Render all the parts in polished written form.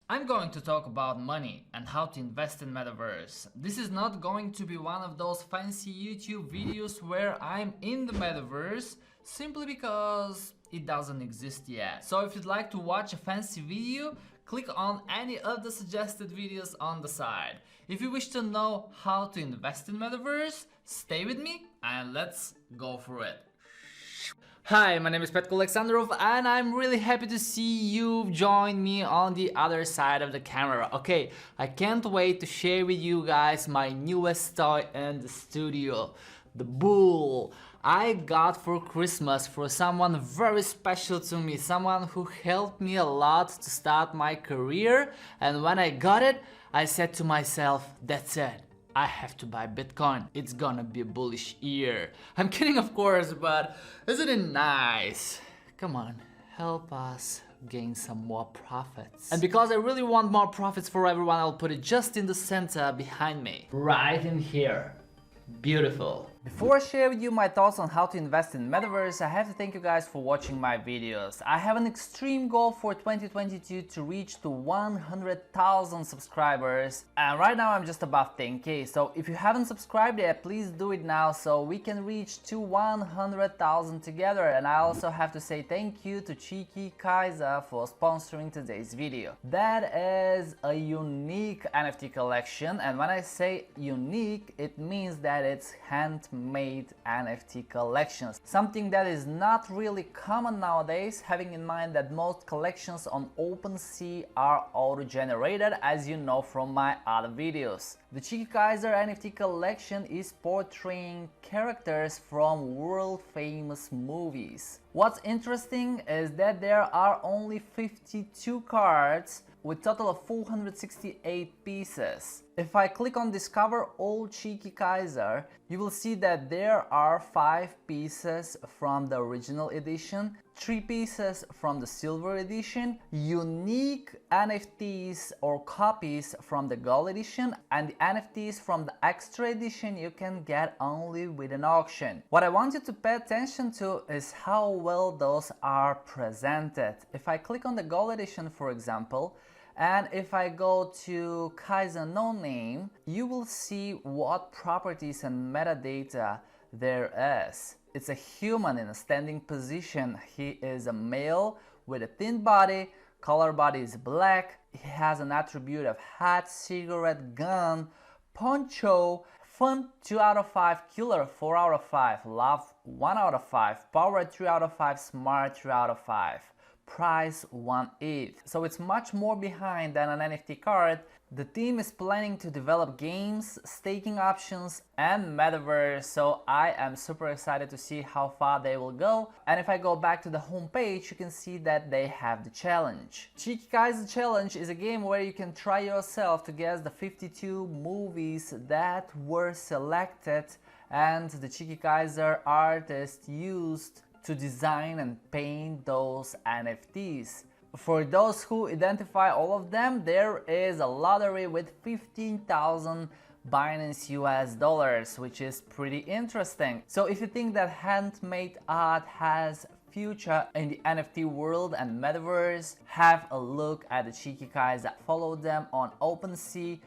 I'm going to talk about money and how to invest in Metaverse. This is not going to be one of those fancy YouTube videos where I'm in the Metaverse simply because it doesn't exist yet. So if you'd like to watch a fancy video, click on any of the suggested videos on the side. If you wish to know how to invest in Metaverse, stay with me and let's go for it. Hi, my name is Petko Alexandrov and I'm really happy to see you join me on the other side of the camera. Okay, I can't wait to share with you guys my newest toy in the studio, the bull. I got for Christmas for someone very special to me, someone who helped me a lot to start my career, and when I got it, I said to myself, that's it. I have to buy Bitcoin. It's gonna be a bullish year. I'm kidding, of course, but isn't it nice? Come on, help us gain some more profits. And because I really want more profits for everyone, I'll put it just in the center behind me. Right in here. Beautiful. Before I share with you my thoughts on how to invest in Metaverse, I have to thank you guys for watching my videos. I have an extreme goal for 2022 to reach to 100,000 subscribers, and right now I'm just above 10k. So if you haven't subscribed yet, please do it now so we can reach to 100,000 together. And I also have to say thank you to Cheeky Kyser for sponsoring today's video. That is a unique NFT collection, and when I say unique, it means that it's handmade NFT collections, something that is not really common nowadays, having in mind that most collections on OpenSea are auto-generated, as you know from my other videos. The Cheeky Kyser NFT collection is portraying characters from world-famous movies. What's interesting is that there are only 52 cards with total of 468 pieces. If I click on Discover All Cheeky Kyser, you will see that there are 5 pieces from the original edition, 3 pieces from the silver edition, unique NFTs or copies from the gold edition, and the NFTs from the extra edition you can get only with an auction. What I want you to pay attention to is how well those are presented. If I click on the gold edition, for example, and if I go to Kyser No Name, you will see what properties and metadata there is. It's a human in a standing position. He is a male with a thin body, color body is black, he has an attribute of hat, cigarette, gun, poncho, fun 2 out of 5, killer 4 out of 5, love 1 out of 5, power 3 out of 5, smart 3 out of 5. Price 1 ETH. So it's much more behind than an NFT card. The team is planning to develop games, staking options, and Metaverse, so I am super excited to see how far they will go. And if I go back to the homepage, you can see that they have the challenge. Cheeky Kyser Challenge is a game where you can try yourself to guess the 52 movies that were selected and the Cheeky Kyser artist used to design and paint those NFTs. For those who identify all of them, there is a lottery with 15,000 Binance US dollars, which is pretty interesting. So if you think that handmade art has future in the NFT world and Metaverse, have a look at the Cheeky Kyser. Follow them on OpenSea,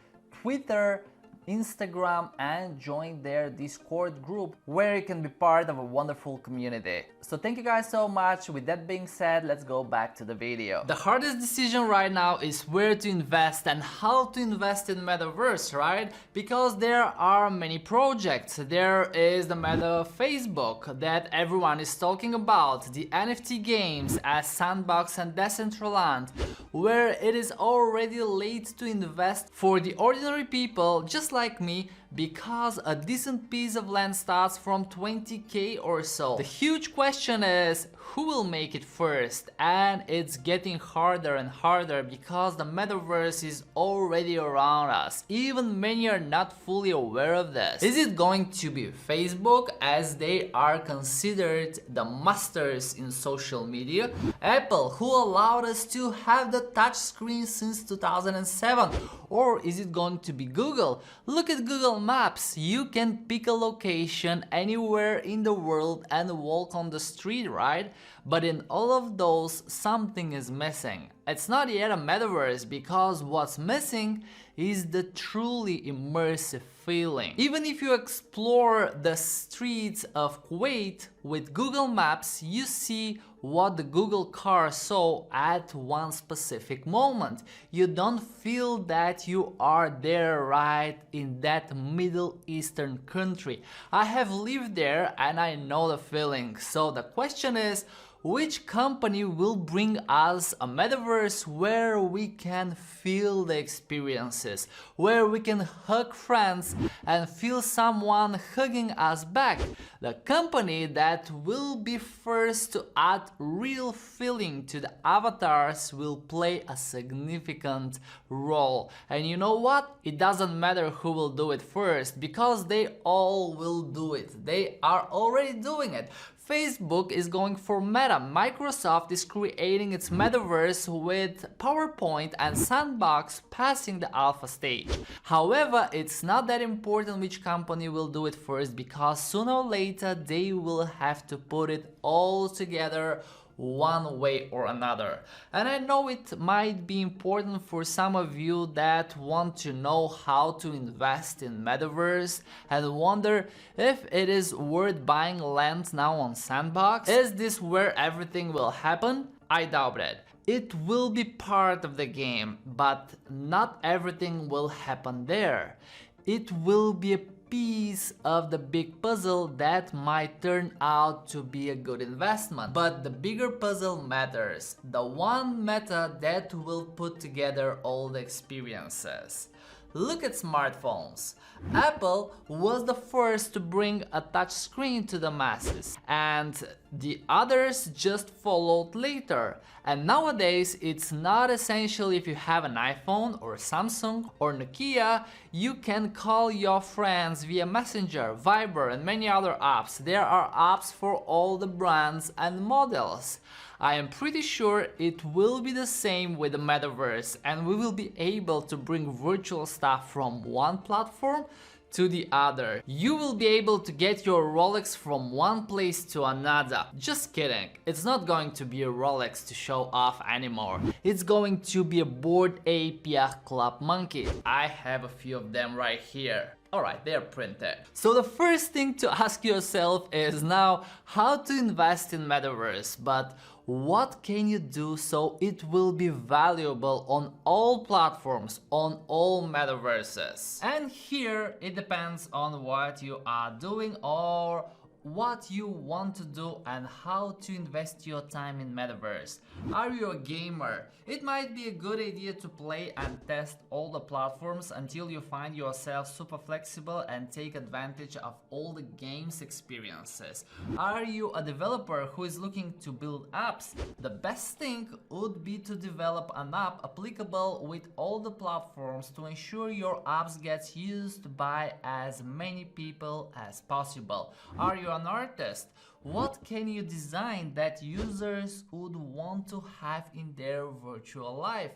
Twitter, Instagram, and join their Discord group where you can be part of a wonderful community. So thank you guys so much. With that being said, let's go back to the video. The hardest decision right now is where to invest and how to invest in Metaverse, right? Because there are many projects. There is the Meta Facebook that everyone is talking about, the NFT Games as Sandbox and Decentraland, where it is already late to invest for the ordinary people just like me, because a decent piece of land starts from 20k or so. The huge question is who will make it first, and it's getting harder and harder because the Metaverse is already around us. Even many are not fully aware of this. Is it going to be Facebook, as they are considered the masters in social media? Apple, who allowed us to have the touch screen since 2007? Or is it going to be Google? Look at Google Maps. You can pick a location anywhere in the world and walk on the street, right? But in all of those, something is missing. it's not yet a metaverse because what's missing is the truly immersive feeling. Even if you explore the streets of Kuwait with Google Maps, you see what the Google car saw at one specific moment. You don't feel that you are there right in that Middle Eastern country. I have lived there and I know the feeling. So the question is, which company will bring us a metaverse where we can feel the experiences, where we can hug friends and feel someone hugging us back? The company that will be first to add real feeling to the avatars will play a significant role. And you know what? It doesn't matter who will do it first, because they all will do it. They are already doing it. Facebook is going for Meta. Microsoft is creating its metaverse with PowerPoint, and Sandbox passing the alpha stage. However, it's not that important which company will do it first, because sooner or later they will have to put it all together one way or another. And I know it might be important for some of you that want to know how to invest in metaverse and wonder if it is worth buying land now on Sandbox. Is this where everything will happen? I doubt it. It will be part of the game, but not everything will happen there. It will be a piece of the big puzzle that might turn out to be a good investment. But the bigger puzzle matters, the one meta that will put together all the experiences. Look at smartphones. Apple was the first to bring a touchscreen to the masses, and the others just followed later. And nowadays it's not essential if you have an iPhone or Samsung or Nokia, you can call your friends via Messenger, Viber and many other apps. There are apps for all the brands and models. I am pretty sure it will be the same with the metaverse, and we will be able to bring virtual stuff from one platform to the other. You will be able to get your Rolex from one place to another. Just kidding, it's not going to be a Rolex to show off anymore. It's going to be a Bored Ape Yacht Club monkey. I have a few of them right here. Alright, they're printed. So the first thing to ask yourself is now how to invest in metaverse, but what can you do so it will be valuable on all platforms, on all metaverses? And here it depends on what you are doing or what you want to do and how to invest your time in metaverse. Are you a gamer? It might be a good idea to play and test all the platforms until you find yourself super flexible and take advantage of all the games experiences. Are you a developer who is looking to build apps? The best thing would be to develop an app applicable with all the platforms to ensure your apps gets used by as many people as possible. Are you an artist? What can you design that users would want to have in their virtual life?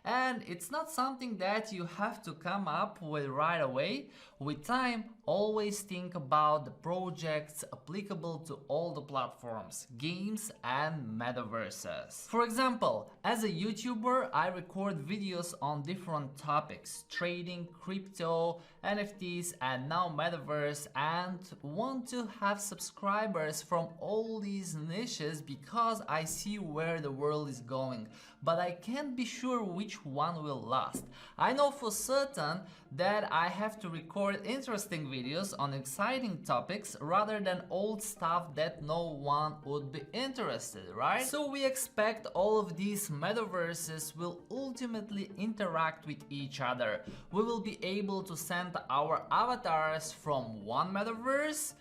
And it's not something that you have to come up with right away. With time, always think about the projects applicable to all the platforms, games and metaverses. For example, as a YouTuber, I record videos on different topics, trading, crypto, NFTs and now metaverse, and want to have subscribers from all these niches because I see where the world is going, but I can't be sure which one will last. I know for certain that I have to record interesting videos on exciting topics rather than old stuff that no one would be interested, right? So we expect all of these metaverses will ultimately interact with each other. We will be able to send our avatars from one metaverse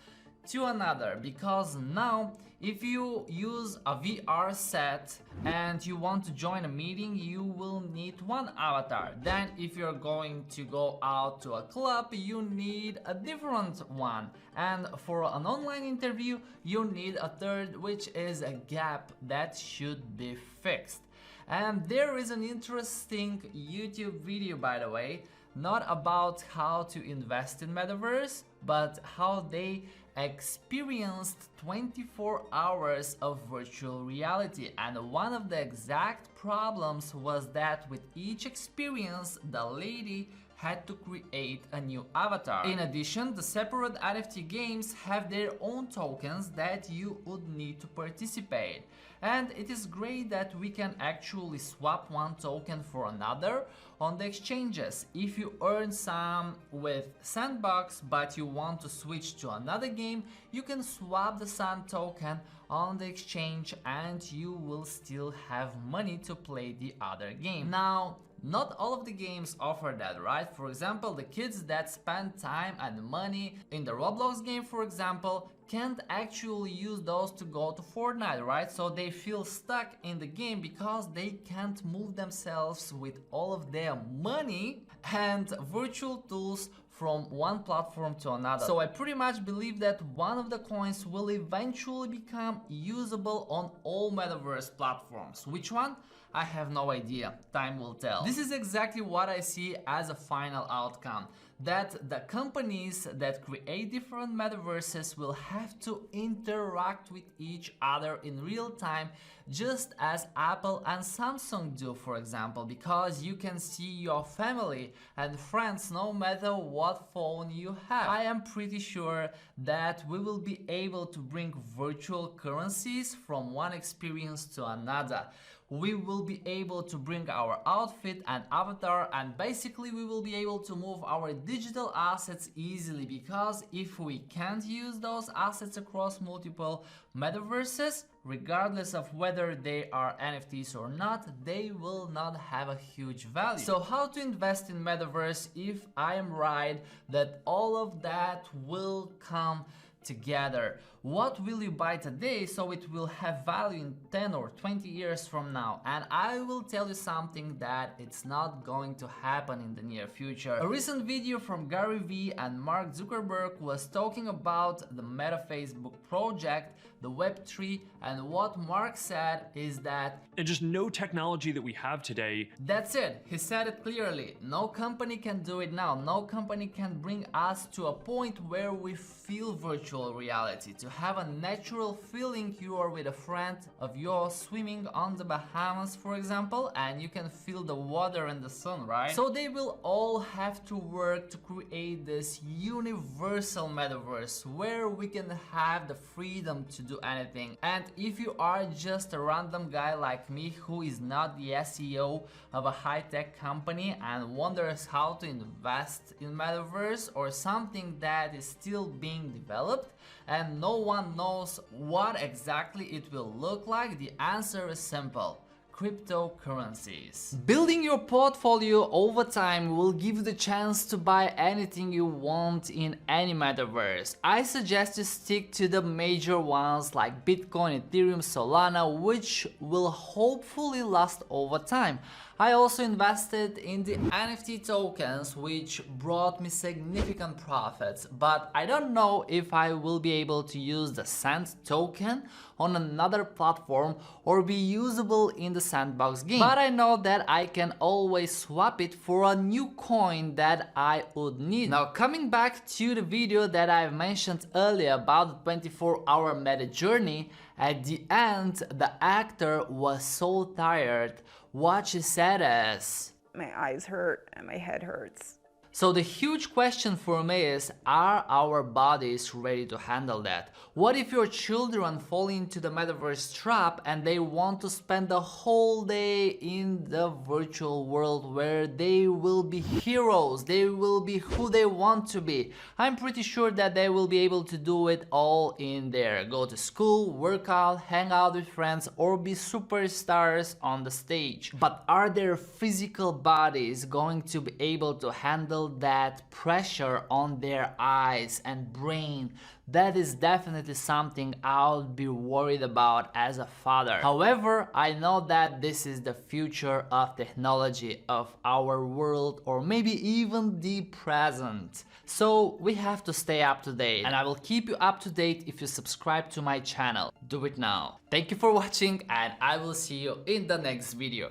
to another, because now if you use a VR set and you want to join a meeting, you will need one avatar. Then if you're going to go out to a club, you need a different one. And for an online interview, you need a third, which is a gap that should be fixed. And there is an interesting YouTube video, by the way, not about how to invest in Metaverse, but how they experienced 24 hours of virtual reality. And one of the exact problems was that with each experience, the lady had to create a new avatar. In addition, the separate NFT games have their own tokens that you would need to participate. And it is great that we can actually swap one token for another on the exchanges. If you earn some with Sandbox but you want to switch to another game, you can swap the Sand token on the exchange and you will still have money to play the other game. Now, not all of the games offer that, right? For example, the kids that spend time and money in the Roblox game, for example, can't actually use those to go to Fortnite, right? So they feel stuck in the game because they can't move themselves with all of their money and virtual tools from one platform to another. So I pretty much believe that one of the coins will eventually become usable on all Metaverse platforms. Which one? I have no idea. Time will tell. This is exactly what I see as a final outcome. That the companies that create different metaverses will have to interact with each other in real time, just as Apple and Samsung do, for example, because you can see your family and friends no matter what phone you have. I am pretty sure that we will be able to bring virtual currencies from one experience to another. We will be able to bring our outfit and avatar, and basically we will be able to move our digital assets easily, because if we can't use those assets across multiple metaverses, regardless of whether they are NFTs or not, they will not have a huge value. So how to invest in Metaverse if I am right that all of that will come together? What will you buy today so it will have value in 10 or 20 years from now? And I will tell you something that it's not going to happen in the near future. A recent video from Gary Vee and Mark Zuckerberg was talking about the Meta Facebook project, the Web3, and what Mark said is that and just no technology that we have today. That's it. He said it clearly. No company can do it now. No company can bring us to a point where we feel virtual reality, to have a natural feeling you are with a friend of yours swimming on the Bahamas, for example, and you can feel the water and the sun, right? So they will all have to work to create this universal metaverse where we can have the freedom to do anything. And if you are just a random guy like me who is not the CEO of a high-tech company and wonders how to invest in metaverse or something that is still being developed and no one knows what exactly it will look like, the answer is simple: cryptocurrencies. Building your portfolio over time will give you the chance to buy anything you want in any metaverse. I suggest you stick to the major ones like Bitcoin, Ethereum, Solana, which will hopefully last over time. I also invested in the NFT tokens, which brought me significant profits, but I don't know if I will be able to use the Sand token on another platform or be usable in the Sandbox game. But I know that I can always swap it for a new coin that I would need. Now, coming back to the video that I mentioned earlier about the 24-hour meta journey, at the end, the actor was so tired. What she said is, "My eyes hurt and my head hurts." So the huge question for me is, are our bodies ready to handle that? What if your children fall into the metaverse trap and they want to spend the whole day in the virtual world where they will be heroes, they will be who they want to be? I'm pretty sure that they will be able to do it all in there. Go to school, work out, hang out with friends, or be superstars on the stage. But are their physical bodies going to be able to handle feel that pressure on their eyes and brain, that is definitely something I'll be worried about as a father. However, I know that this is the future of technology, of our world, or maybe even the present. So we have to stay up to date, and I will keep you up to date if you subscribe to my channel. Do it now. Thank you for watching, and I will see you in the next video.